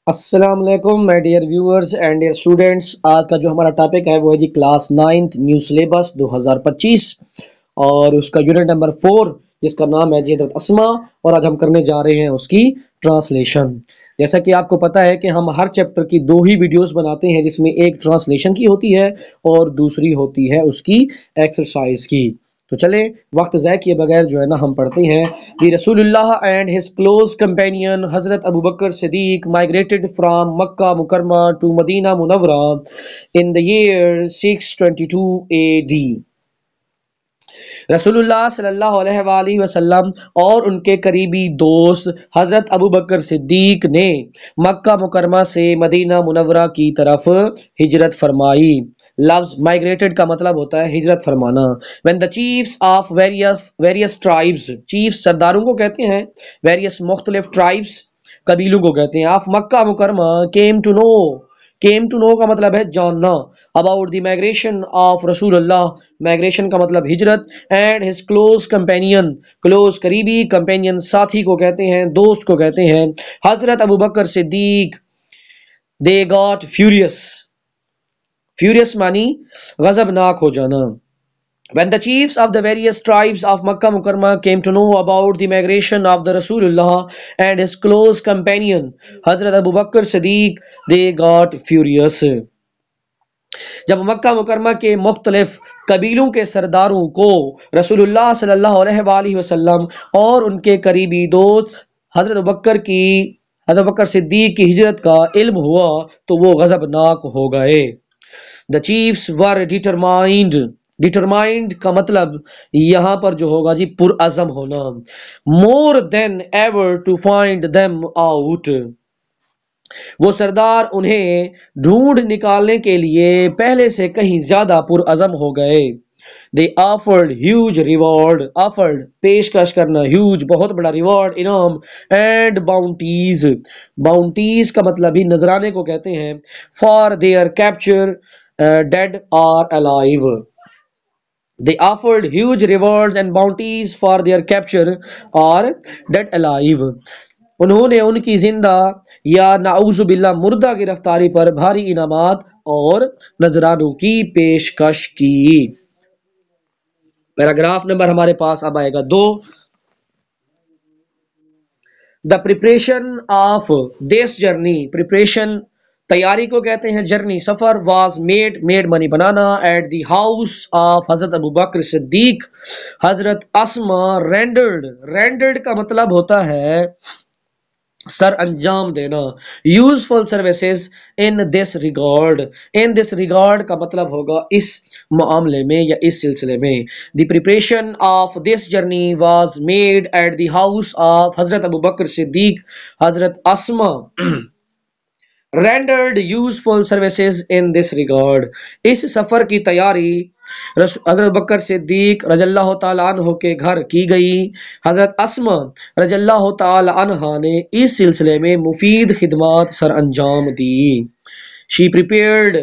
السلام علیکم my dear viewers and dear students. آج کا جو ہمارا ٹاپک ہے وہ ہے جی کلاس 9th نیو سلیبس 2025 اور اس کا یونٹ نمبر 4 جس کا نام ہے جی حضرت اسماء. اور آج ہم کرنے جا رہے ہیں اس کی ٹرانسلیشن. جیسا کہ آپ کو پتا ہے کہ ہم ہر چیپٹر کی 2 ہی ویڈیوز بناتے ہیں جس میں ایک ٹرانسلیشن کی ہوتی ہے اور دوسری ہوتی ہے اس کی ایکسرسائز کی. تو چلیں وقت ضائع کیے بغیر جو ہے نا ہم پڑھتے ہیں. دی رسول اللہ اینڈ ہز کلوز کمپینین حضرت ابو بکر صدیق migrated from مکہ مکرمہ to مدینہ منورہ in the year 622 AD. رسول اللہ صلی اللہ علیہ وآلہ وسلم اور ان کے قریبی دوست حضرت ابو بکر صدیق نے مکہ مکرمہ سے مدینہ منورہ کی طرف ہجرت فرمائی. لفظ migrated کا مطلب ہوتا ہے ہجرت فرمانا. when the chiefs of various tribes, chiefs سرداروں کو کہتے ہیں, various مختلف tribes قبیلوں کو کہتے ہیں, آف مکہ مکرمہ came to know کا مطلب ہے جاننا, about the migration of رسول اللہ, migration کا مطلب ہجرت, and his close companion, close قریبی, companion ساتھی کو کہتے ہیں, دوست کو کہتے ہیں, حضرت ابو بکر صدیق. they got furious مانی غضبناک ہو جانا. when the chiefs of the various tribes of Makkah Mukarramah came to know about the migration of the Rasulullah and his close companion Hazrat Abu Bakr Siddiq, they got furious. جب مکہ مکرمہ کے مختلف قبیلوں کے سرداروں کو رسول اللہ صلی اللہ علیہ وآلہ وسلم اور ان کے قریبی دوست حضرت ابو بکر صدیق کی ہجرت کا علم ہوا تو وہ غضبناک ہو گئے. The chiefs were determined کا مطلب یہاں پر جو ہوگا جی پرعزم ہونا. more than ever to find them out. وہ سردار انہیں ڈھونڈ نکالنے کے لیے پہلے سے کہیں زیادہ پرعزم ہو گئے. they offered huge reward, offered پیشکش کرنا, huge بہت بڑا, reward انعام, and bounties کا مطلب ہی نذرانے کو کہتے ہیں, for their capture dead or alive. they offered huge rewards and bounties for their capture or dead alive. انہوں نے ان کی زندہ یا نعوذ باللہ مردہ گرفتاری پر بھاری انعامات اور نذرانوں کی پیشکش کی. پیراگراف نمبر ہمارے پاس اب آئے گا 2. The preparation of this journey, preparation تیاری کو کہتے ہیں, جرنی سفر, was made money banana, at the house of حضرت ابو بکر صدیق. حضرت اسماء rendered کا مطلب ہوتا ہے سر انجام دینا. useful services in this regard کا مطلب ہوگا اس معاملے میں یا اس سلسلے میں. the preparation of this journey was made at the house of حضرت ابو بکر صدیق. حضرت اسماء rendered useful services in this regard. اس سفر کی تیاری حضرت بکر صدیق رضی اللہ تعالیٰ عنہ کے گھر کی گئی. حضرت اسماء رضی اللہ تعالیٰ عنہ نے اس سلسلے میں مفید خدمات سر انجام دی. she prepared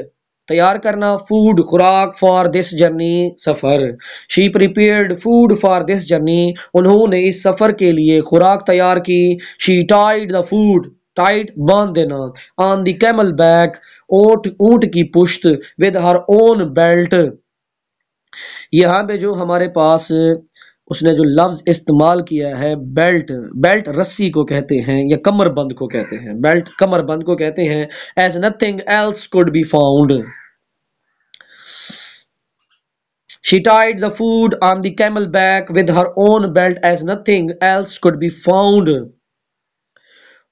تیار کرنا, food خوراک, for this journey سفر. she prepared food for this journey انہوں نے اس سفر کے لیے خوراک تیار کی. she tied the food tight باندھ دینا, on the camel back اونٹ کی پشت, with her own belt. یہاں پہ جو ہمارے پاس اس نے جو لفظ استعمال کیا ہے بیلٹ رسی کو کہتے ہیں یا کمر بند کو کہتے ہیں, بیلٹ کمر بند کو کہتے ہیں. as nothing else could be found. she tied the food on the camel back with her own belt as nothing else could be found.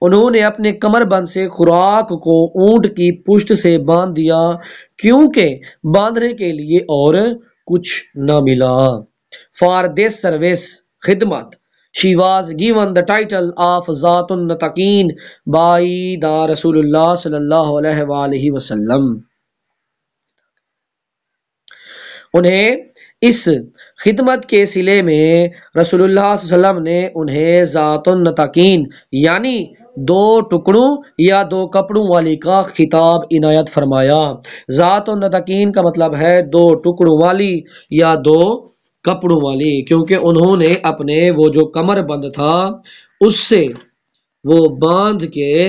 انہوں نے اپنے کمر بند سے خوراک کو اونٹ کی پشت سے باندھ دیا کیونکہ باندھنے کے لیے اور کچھ نہ ملا. for this service خدمت, she was given the title of ذات النطقین by the رسول اللہ صلی اللہ علیہ وآلہ وسلم. انہیں اس خدمت کے صلے میں رسول اللہ صلی اللہ علیہ وسلم نے انہیں ذات النطقین یعنی 2 ٹکڑوں یا 2 کپڑوں والی کا خطاب عنایت فرمایا. ذات النطقین کا مطلب ہے 2 ٹکڑوں والی یا 2 کپڑوں والی, کیونکہ انہوں نے اپنے وہ جو کمر بند تھا اس سے وہ باندھ کے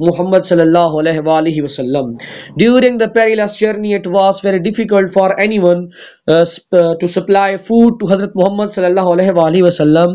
Muhammad sallallahu alaihi wasallam. During the perilous journey, it was very difficult for anyone to supply food to Hazrat Muhammad sallallahu alaihi wasallam.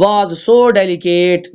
was so delicate,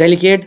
delicate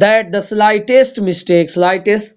that the slightest mistake, slightest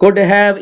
could have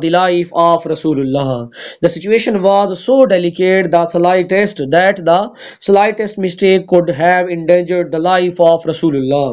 the life of Rasulullah. The situation was so delicate, that the slightest mistake could have endangered the life of Rasulullah.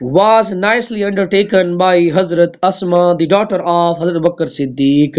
was nicely undertaken by Hazrat Asma, the daughter of Hazrat Bakr Siddiq.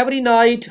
Every night,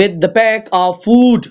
with the pack of food,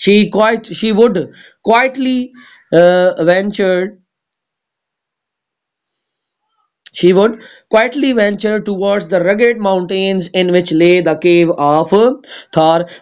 she would quietly ventured She would quietly venture towards the rugged mountains in which lay the cave of Thar.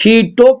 She took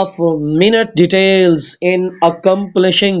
of minute details in accomplishing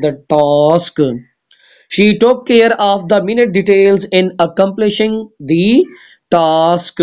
the task. She took care of the minute details in accomplishing the task.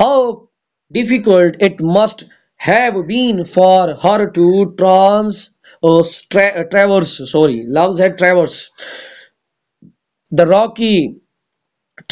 How difficult it must have been for her to traverse the rocky,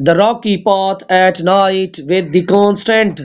the rocky path at night with the constant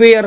fear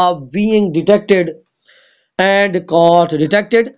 of being detected and caught, detected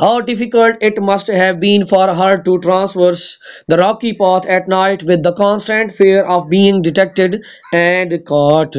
How difficult it must have been for her to traverse the rocky path at night with the constant fear of being detected and caught.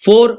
4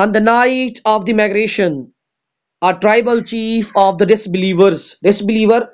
On the night of the migration, a tribal chief of the disbelievers, disbeliever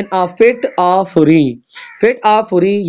in a fit of fury, fit of fury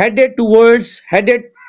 headed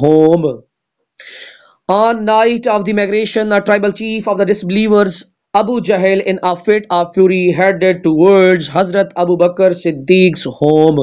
home. On night of the migration, a tribal chief of the disbelievers, Abu Jahl, in a fit of fury, headed towards Hazrat Abu Bakr Siddiq's home.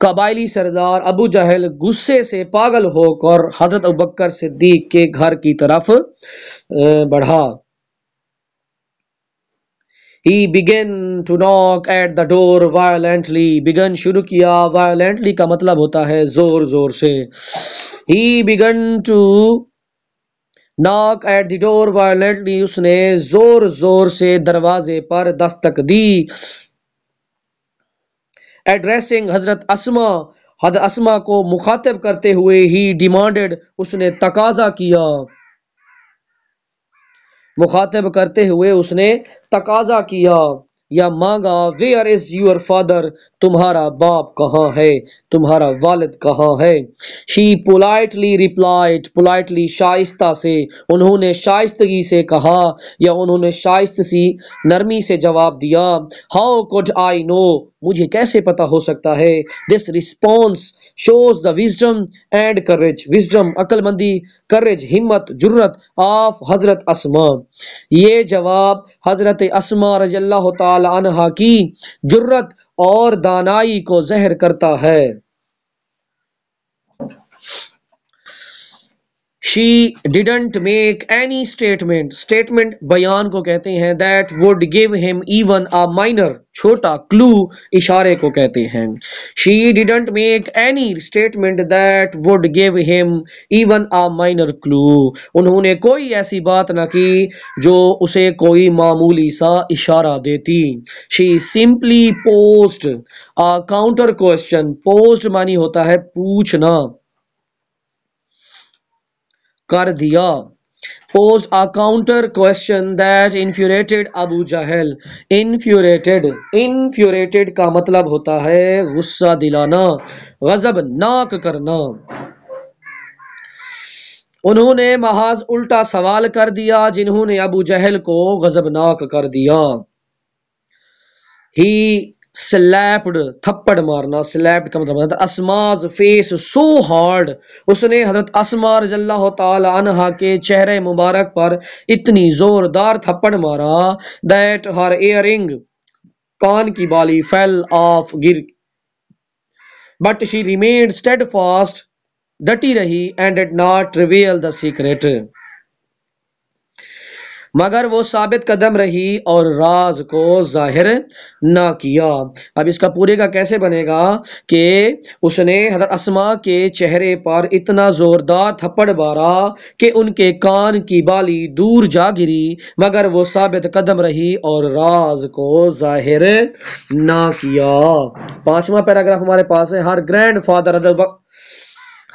قبائلی سردار ابو جہل غصے سے پاگل ہو کر حضرت ابوبکر صدیق کے گھر کی طرف بڑھا. He began to knock at the door violently. Began شروع کیا. Violently کا مطلب ہوتا ہے زور زور سے. He began to knock at the door violently. اس نے زور زور سے دروازے پر دستک دی. Addressing حضرت اسما کو مخاطب کرتے ہوئے he demanded. اس نے تقاضا کیا. مخاطب کرتے ہوئے اس نے تقاضا کیا یا مانگا. Where is your father? تمہارا باپ کہاں ہے؟ تمہارا والد کہاں ہے؟ She politely replied. Politely شائستہ سے. انہوں نے شائستگی سے کہا یا انہوں نے شائستہ سی نرمی سے جواب دیا. How could I know? مجھے کیسے پتا ہو سکتا ہے؟ This response shows the wisdom and courage. Wisdom عقل مندی, courage ہمت جرت of حضرت اسما. یہ جواب حضرت اسما رضی اللہ تعالی عنہا کی جرت اور دانائی کو ظاہر کرتا ہے. She didn't make any statement. Statement بیان کو کہتے ہیں. That would give him even a minor چھوٹا clue اشارے کو کہتے ہیں. She didn't make any statement that would give him even a minor clue. انہوں نے کوئی ایسی بات نہ کی جو اسے کوئی معمولی سا اشارہ دیتی. She simply posed a counter question. Posed معنی ہوتا ہے پوچھنا. کر دیا. Posed a counter question that infuriated Abu Jahl. Infuriated کا مطلب ہوتا ہے غصہ دلانا, غضب ناک کرنا. انہوں نے محض الٹا سوال کر دیا جنہوں نے ابو جہل کو غضبناک کر دیا. He slapped تھپڑ مارنا. slapped کا مطلب ہے اسما's face so hard. اس نے حضرت اسما رضی اللہ تعالی عنہا کے چہرے مبارک پر اتنی زوردار تھپڑ مارا that her earring کان کی بالی fell off گر. But she remained steadfast ڈٹی رہی and did not reveal the secret. مگر وہ ثابت قدم رہی اور راز کو ظاہر نہ کیا. اب اس کا پورے کا کیسے بنے گا کہ اس نے حضرت اسما کے چہرے پر اتنا زوردار تھپڑ مارا کہ ان کے کان کی بالی دور جا گری مگر وہ ثابت قدم رہی اور راز کو ظاہر نہ کیا. 5واں پیراگراف ہمارے پاس ہے.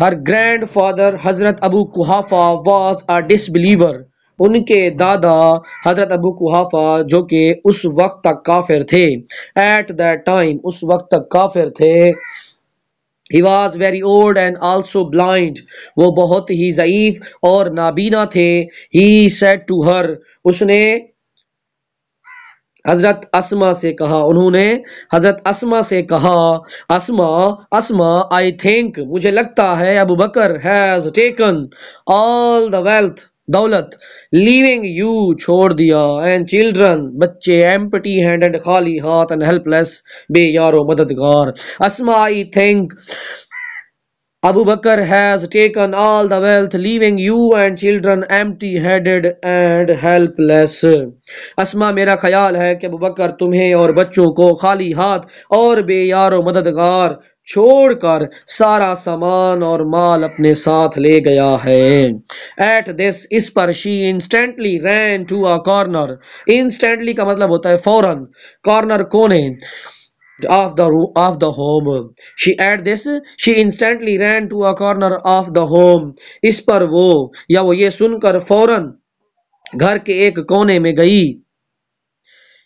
Her grandfather حضرت ابو قحافہ was a disbeliever. ان کے دادا حضرت ابو قحافہ جو کہ اس وقت تک کافر تھے. At that time اس وقت تک کافر تھے. He was very old and also blind. وہ بہت ہی ضعیف اور نابینا تھے. He said to her. اس نے حضرت اسما سے کہا. انہوں نے حضرت اسما سے کہا. اسما I think مجھے لگتا ہے ابو بکر has taken all the wealth دولت leaving you چھوڑ دیا and children بچے empty handed خالی ہاتھ and helpless بے یار و مددگار. اسما I think Abu Bakr has taken all the wealth leaving you and children empty headed and helpless. اسما میرا خیال ہے کہ ابو بکر تمہیں اور بچوں کو خالی ہاتھ اور بے یار و مددگار چھوڑ کر سارا سامان اور مال اپنے ساتھ لے گیا ہے. At this us per she instantly ran to a corner. Instantly کا مطلب ہوتا ہے فوراً. Corner کونے of the home. At this she instantly ran to a corner of the home. اس پر وہ یا وہ یہ سن کر فوراً گھر کے ایک کونے میں گئی.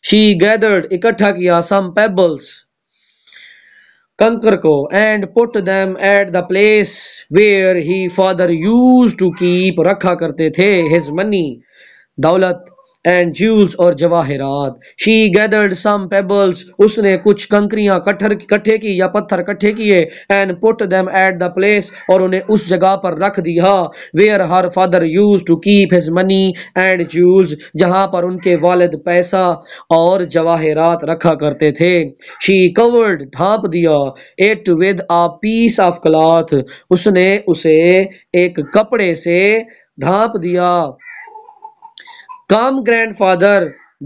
She gathered اکٹھا کیا some pebbles کنکر کو and put them at the place where he father used to keep رکھا کرتے تھے his money دولت and jewels اور جواہرات. She gathered some pebbles. اس نے کچھ کنکریاں کٹھے کی یا پتھر کٹھے کیے. And put them at the place اور انہیں اس جگہ پر رکھ دیا. Where her father used to keep his money and jewels. جہاں پر ان کے والد پیسہ اور جواہرات رکھا کرتے تھے. She covered ڈھانپ دیا. It with a piece of cloth. اس نے اسے ایک کپڑے سے ڈھانپ دیا. Come grandfather.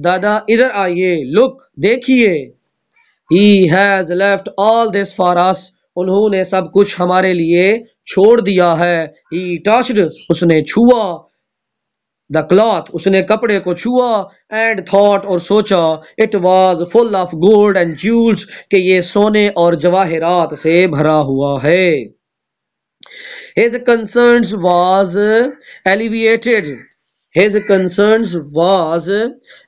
دادا ادھر آئیے. Look دیکھیے. He has left all this for us. انہوں نے سب کچھ ہمارے لیے چھوڑ دیا ہے. He touched. اس نے چھوا. The cloth. اس نے کپڑے کو چھوا. And thought اور سوچا. It was full of gold and jewels. کہ یہ سونے اور جواہرات سے بھرا ہوا ہے. His concerns was alleviated. His concerns was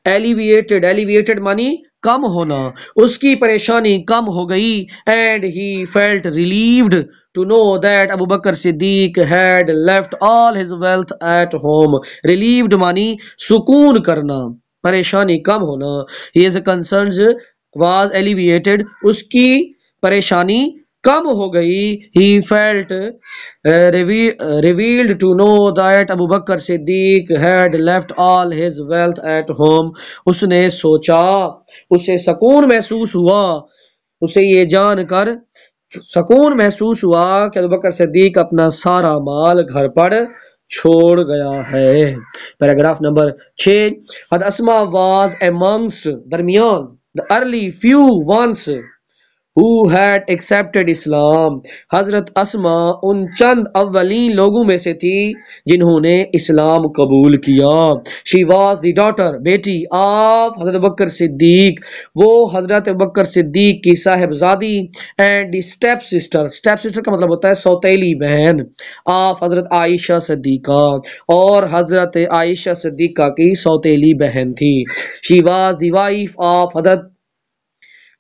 alleviated. Alleviated مانی کم ہونا. اس کی پریشانی کم ہو گئی. And he felt relieved to know that Abu Bakr Siddiq had left all his wealth at home. Relieved مانی سکون کرنا, پریشانی کم ہونا. His concerns was alleviated. اس کی پریشانی کم ہو گئی. He felt revealed to know that Abu Bakr Siddiq had left all his wealth at home. اس نے سوچا, اسے سکون محسوس ہوا, اسے یہ جان کر سکون محسوس ہوا کہ ابو بکر صدیق اپنا سارا مال گھر پر چھوڑ گیا ہے. Paragraph number 6. حضرت اسما was amongst درمیان the early few ones who had accepted Islam. حضرت اسما ان چند اولین لوگوں میں سے تھی جنہوں نے اسلام قبول کیا. She was the daughter, بیٹی of حضرت بکر صدیق. وہ حضرت بکر صدیق کی صاحبزادی and the step sister. Step sister کا مطلب ہوتا ہے سوتیلی بہن. of حضرت عائشہ صدیقہ, اور حضرت عائشہ صدیقہ کی سوتیلی بہن تھی. She was the wife of حضرت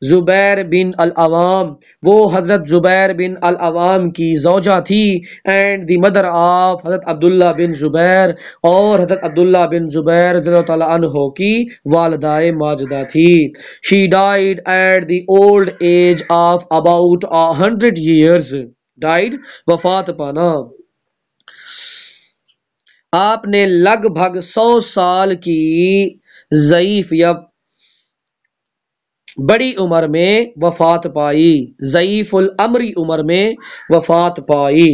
زبیر بن العوام. وہ حضرت زبیر بن العوام کی زوجہ تھی. اینڈ دی مدر آف حضرت عبداللہ بن زبیر, اور حضرت عبداللہ بن زبیر رضی اللہ تعالیٰ عنہ کی والدہ ماجدہ تھی. She died at the old age of about 100 years. Died وفات پانا. آپ نے لگ بھگ 100 سال کی ضعیف یا بڑی عمر میں وفات پائی. ضعیف العمری عمر میں وفات پائی.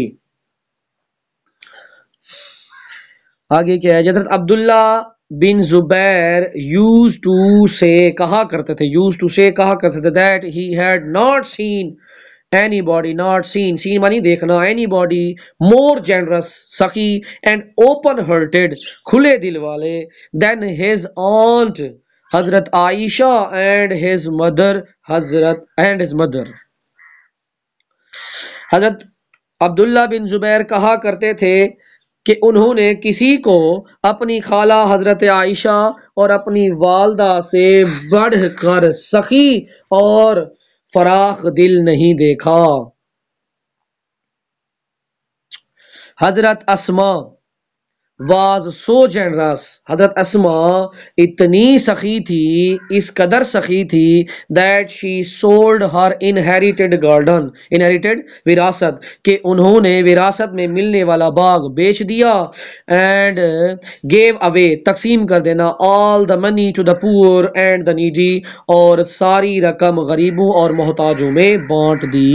آگے کیا ہے؟ حضرت عبداللہ بن زبیر used to say کہا کرتے تھے, used to say کہا کرتے تھے that he had not seen anybody, not seen مانی دیکھنا, anybody more generous, سخی and open hearted, کھلے دل والے than his aunt حضرت عائشہ and his mother. حضرت عبداللہ بن زبیر کہا کرتے تھے کہ انہوں نے کسی کو اپنی خالہ حضرت عائشہ اور اپنی والدہ سے بڑھ کر سخی اور فراخ دل نہیں دیکھا. حضرت اسما was so generous. حضرت اسما اتنی سخی تھی, اس قدر سخی تھی that she sold her inherited garden. inherited وراثت, کہ انہوں نے وراثت میں ملنے والا باغ بیچ دیا. and gave away تقسیم کر دینا all the money to the poor and the needy, اور ساری رقم غریبوں اور محتاجوں میں بانٹ دی.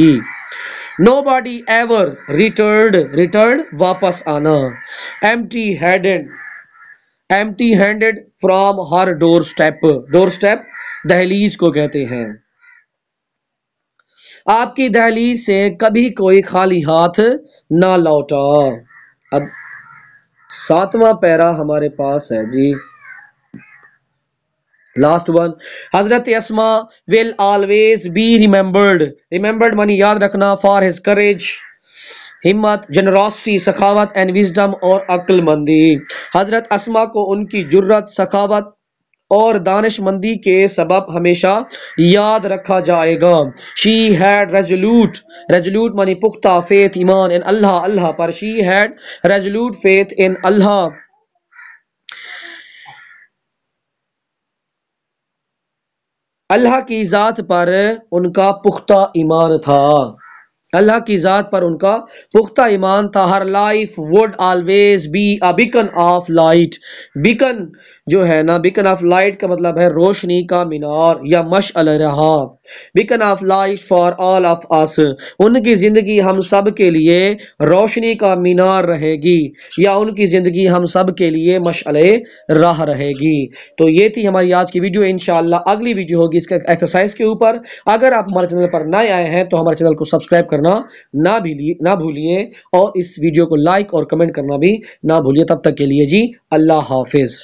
Nobody ever returned واپس آنا. empty handed from her doorstep دہلیز کو کہتے ہیں. آپ کی دہلیز سے کبھی کوئی خالی ہاتھ نہ لوٹا. اب 7واں پیرا ہمارے پاس ہے جی, لاسٹ ون. حضرت اسما will always be remembered مانی یاد رکھنا for his courage, ہمت, generosity سخاوت, and wisdom اور عقل مندی. حضرت اسما کو ان کی جرت, سخاوت اور دانش مندی کے سبب ہمیشہ یاد رکھا جائے گا. she had resolute مانی پختہ faith, ایمان, in Allah per. she had resolute faith in اللہ. اللہ کی ذات پر ان کا پختہ ایمان تھا، اللہ کی ذات پر ان کا پختہ ایمان تھا۔ Her life would always be a beacon of light, beacon جو ہے نا، بیکن آف لائٹ کا مطلب ہے روشنی کا مینار یا مشعل رہا، beacon of light for all of us, ان کی زندگی ہم سب کے لیے روشنی کا مینار رہے گی، یا ان کی زندگی ہم سب کے لیے مشعل راہ رہے گی۔ تو یہ تھی ہماری آج کی ویڈیو، انشاءاللہ اگلی ویڈیو ہوگی اس کے ایکسرسائز کے اوپر۔ اگر آپ ہمارے چینل پر نئے آئے ہیں تو ہمارے چینل کو سبسکرائب کرنا نہ بھولیے، اور اس ویڈیو کو لائک اور کمنٹ کرنا بھی نہ بھولیے۔ تب تک کے لیے جی اللہ حافظ۔